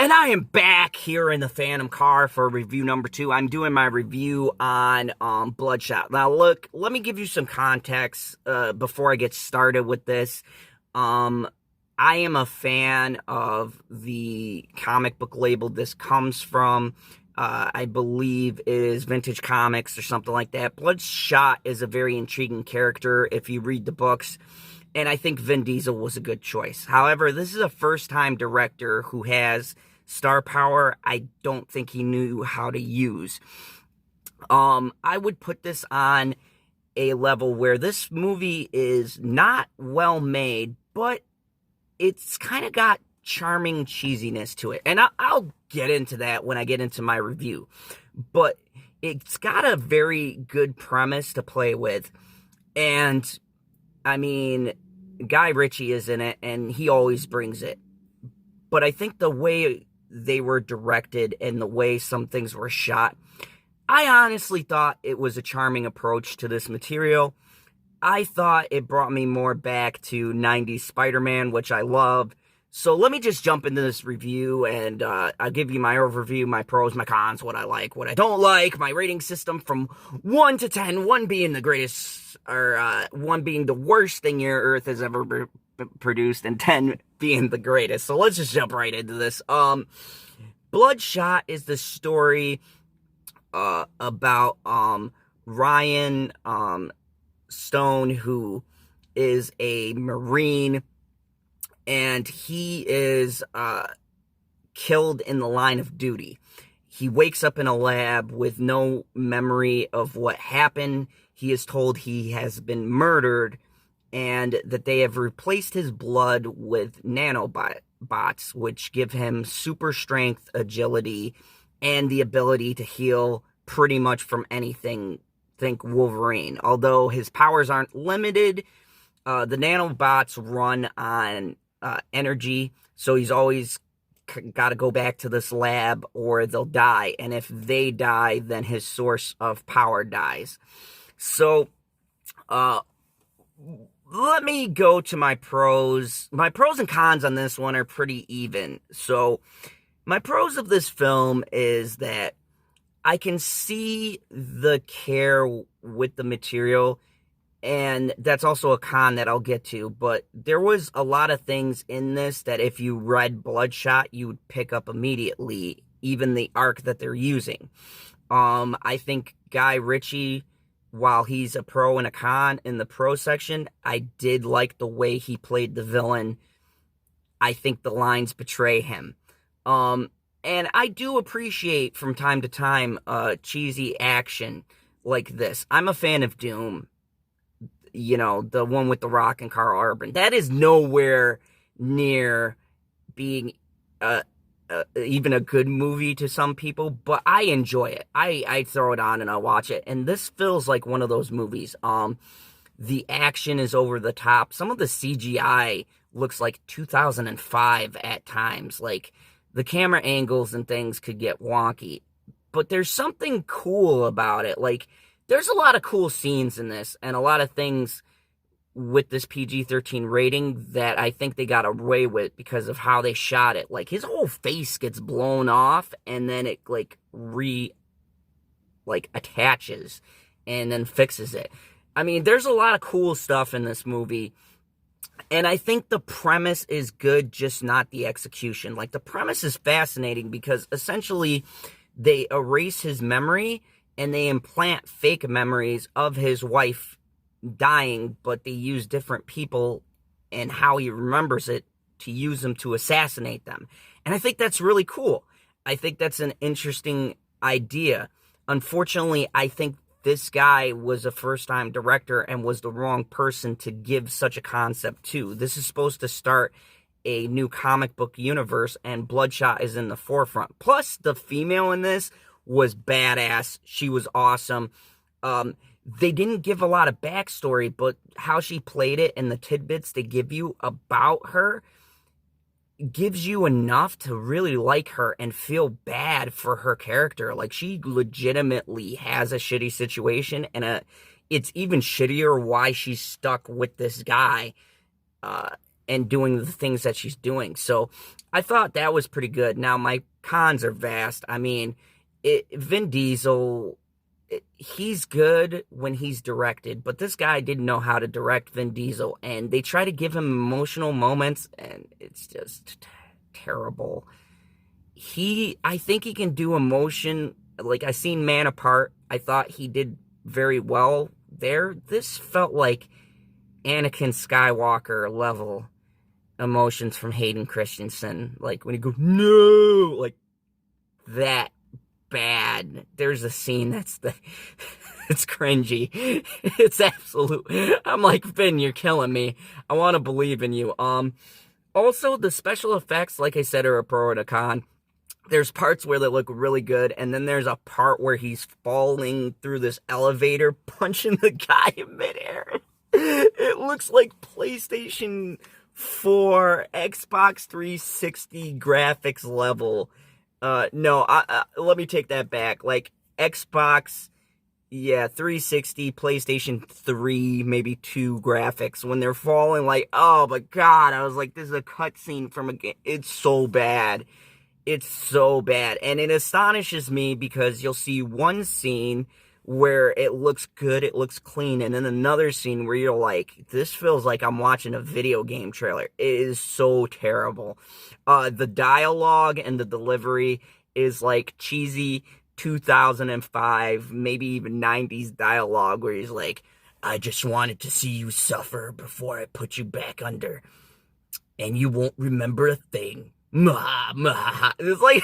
And I am back here in the Phantom car for review number 2. I'm doing my review on Bloodshot. Now, look, let me give you some context before I get started with this. I am a fan of the comic book label this comes from. I believe it is Vintage Comics or something like that. Bloodshot is a very intriguing character if you read the books. And I think Vin Diesel was a good choice. However, this is a first-time director who has star power I don't think he knew how to use. I would put this on a level where this movie is not well made, but it's kind of got charming cheesiness to it. And I'll get into that when I get into my review. But it's got a very good premise to play with. And I mean, Guy Ritchie is in it, and he always brings it. But I think the way they were directed and the way some things were shot, I honestly thought it was a charming approach to this material. I thought it brought me more back to 90s Spider-Man, which I love. So let me just jump into this review, and I'll give you my overview, my pros, my cons, what I like, what I don't like, my rating system from 1 to 10, 1 being the greatest, or 1 being the worst thing your Earth has ever produced, and 10 being the greatest. So let's just jump right into this. Bloodshot is the story about Ryan Stone, who is a Marine, and he is killed in the line of duty. He wakes up in a lab with no memory of what happened. He is told he has been murdered and that they have replaced his blood with nanobots, which give him super strength, agility, and the ability to heal pretty much from anything. Think Wolverine. Although his powers aren't limited, the nanobots run on energy, so he's always got to go back to this lab or they'll die, and if they die, then his source of power dies. So let me go to my pros. My pros and cons on this one are pretty even. So my pros of this film is that I can see the care with the material, and that's also a con that I'll get to, but there was a lot of things in this that if you read Bloodshot, you would pick up immediately, even the arc that they're using. I think Guy Ritchie, while he's a pro and a con in the pro section, I did like the way he played the villain. I think the lines betray him. And I do appreciate from time to time cheesy action like this. I'm a fan of Doom. You know, the one with The Rock and Carl Urban. That is nowhere near being even a good movie to some people, but I enjoy it. I throw it on and I watch it, and this feels like one of those movies. The action is over the top. Some of the CGI looks like 2005 at times. Like, the camera angles and things could get wonky, but there's something cool about it. Like, there's a lot of cool scenes in this, and a lot of things with this PG-13 rating that I think they got away with because of how they shot it. Like, his whole face gets blown off, and then it, attaches, and then fixes it. I mean, there's a lot of cool stuff in this movie, and I think the premise is good, just not the execution. Like, the premise is fascinating because, essentially, they erase his memory, and they implant fake memories of his wife dying, but they use different people and how he remembers it to use them to assassinate them. And I think that's really cool. I think that's an interesting idea. Unfortunately, I think this guy was a first-time director and was the wrong person to give such a concept to. This is supposed to start a new comic book universe, and Bloodshot is in the forefront. Plus, the female in this was badass. She was awesome. They didn't give a lot of backstory, but how she played it and the tidbits they give you about her gives you enough to really like her and feel bad for her character. Like, she legitimately has a shitty situation, and it's even shittier why she's stuck with this guy. and doing the things that she's doing. So I thought that was pretty good. Now, my cons are vast. I mean, Vin Diesel, he's good when he's directed, but this guy didn't know how to direct Vin Diesel, and they try to give him emotional moments, and it's just terrible. I think he can do emotion. Like, I seen Man Apart. I thought he did very well there. This felt like Anakin Skywalker level emotions from Hayden Christensen. Like, when he goes, no! Like, that bad. There's a scene it's cringy. It's absolute. I'm like, Finn, you're killing me. I want to believe in you. Also, the special effects, like I said, are a pro and a con. There's parts where they look really good, and then there's a part where he's falling through this elevator, punching the guy in midair. It looks like PlayStation 4, Xbox 360 graphics level. No, let me take that back. Like, Xbox, 360, PlayStation 3, maybe 2 graphics. When they're falling, like, oh my god, I was like, this is a cutscene from a game. It's so bad. It's so bad. And it astonishes me because you'll see one scene where it looks good, it looks clean, and then another scene where you're like, this feels like I'm watching a video game trailer. It is so terrible. The dialogue and the delivery is like cheesy 2005, maybe even 90s dialogue where he's like, I just wanted to see you suffer before I put you back under, and you won't remember a thing. Mwah, mwah. It's like,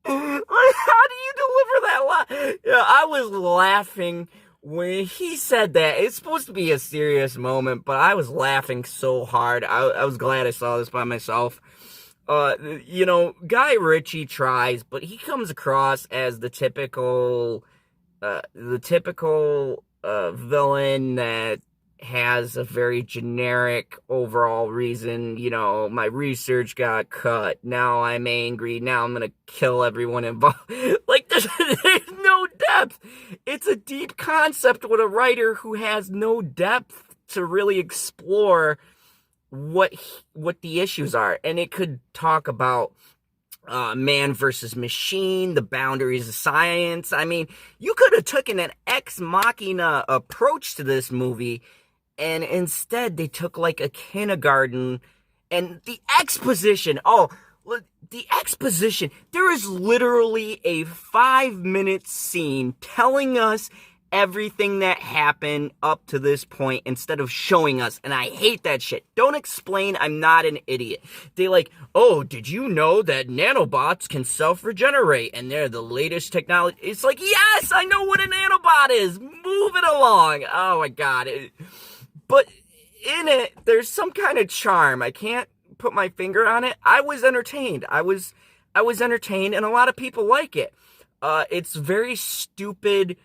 how do you deliver that line? Yeah, I was laughing when he said that. It's supposed to be a serious moment, but I was laughing so hard. I was glad I saw this by myself. Guy Ritchie tries, but he comes across as the typical villain that has a very generic overall reason. My research got cut. Now I'm angry. Now I'm gonna kill everyone involved. Like, there's no depth. It's a deep concept with a writer who has no depth to really explore what the issues are. And it could talk about man versus machine, the boundaries of science. I mean, you could have taken an ex machina approach to this movie, and instead they took like a kindergarten. And the exposition, there is literally a 5-minute scene telling us everything that happened up to this point instead of showing us, and I hate that shit. Don't explain, I'm not an idiot. They like, oh, did you know that nanobots can self-regenerate and they're the latest technology? It's like, yes, I know what a nanobot is. Move it along. Oh my god. But in it, there's some kind of charm. I can't put my finger on it. I was entertained. I was entertained, and a lot of people like it. It's very stupid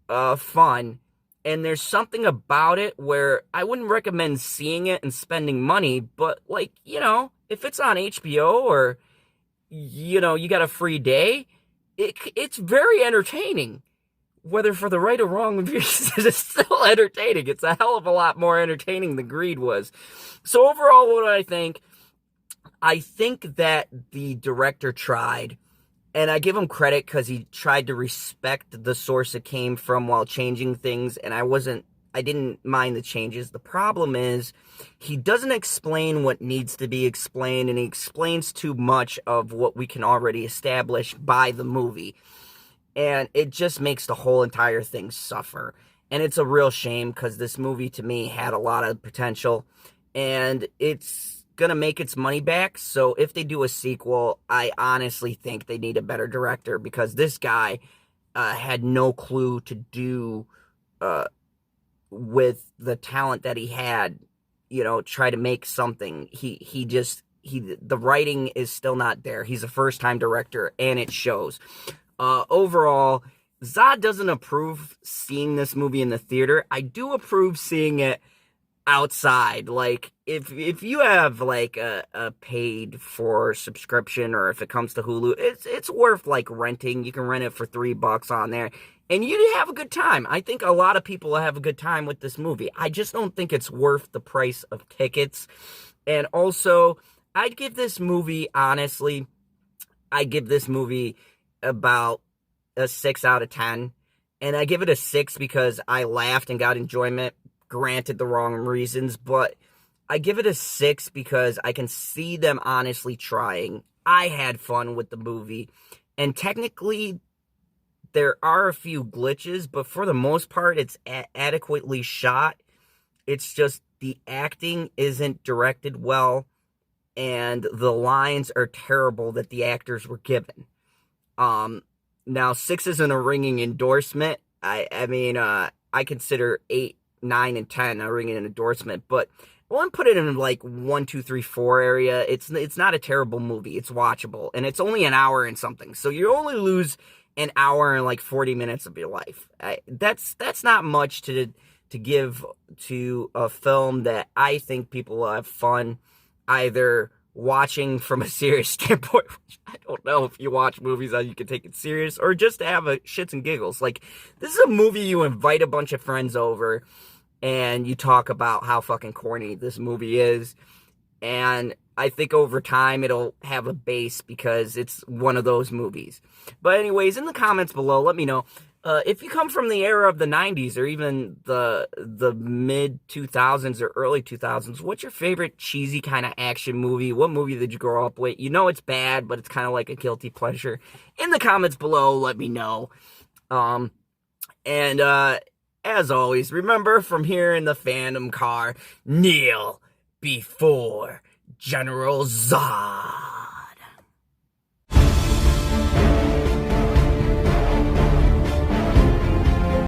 fun, and there's something about it where I wouldn't recommend seeing it and spending money, but like, if it's on HBO or you got a free day, it's very entertaining. Whether for the right or wrong reviews, it's still entertaining. It's a hell of a lot more entertaining than Greed was. So overall, what do I think? I think that the director tried, and I give him credit because he tried to respect the source it came from while changing things, and I didn't mind the changes. The problem is he doesn't explain what needs to be explained, and he explains too much of what we can already establish by the movie. And it just makes the whole entire thing suffer. And it's a real shame because this movie, to me, had a lot of potential. And it's going to make its money back. So if they do a sequel, I honestly think they need a better director. Because this guy had no clue to do with the talent that he had. Try to make something. The writing is still not there. He's a first-time director, and it shows. Overall, Zod doesn't approve seeing this movie in the theater. I do approve seeing it outside. Like, if you have like a paid for subscription, or if it comes to Hulu, it's worth like renting. You can rent it for $3 on there. and you have a good time. I think a lot of people will have a good time with this movie. I just don't think it's worth the price of tickets. And also, I'd give this movie, honestly, I'd give this movie about a 6 out of 10. And I give it a 6 because I laughed and got enjoyment, granted the wrong reasons, but I give it a 6 because I can see them honestly trying. I had fun with the movie, and technically there are a few glitches, but for the most part it's adequately shot. It's just the acting isn't directed well, and the lines are terrible that the actors were given. Now 6 isn't a ringing endorsement. I mean, I consider 8, 9, and 10 a ringing endorsement, but I wouldn't put it in like 1, 2, 3, 4 area. It's not a terrible movie. It's watchable, and it's only an hour and something. So you only lose an hour and like 40 minutes of your life. That's not much to give to a film that I think people will have fun either watching from a serious standpoint, which I don't know if you watch movies how you can take it serious, or just to have a shits and giggles. Like, this is a movie you invite a bunch of friends over and you talk about how fucking corny this movie is. And I think over time it'll have a base because it's one of those movies. But anyways, in the comments below, let me know if you come from the era of the 90s or even the mid 2000s or early 2000s. What's your favorite cheesy kind of action movie? What movie did you grow up with? You know it's bad, but it's kind of like a guilty pleasure. In the comments below, let me know. As always, remember, from here in the fandom car, Neal before General Zod.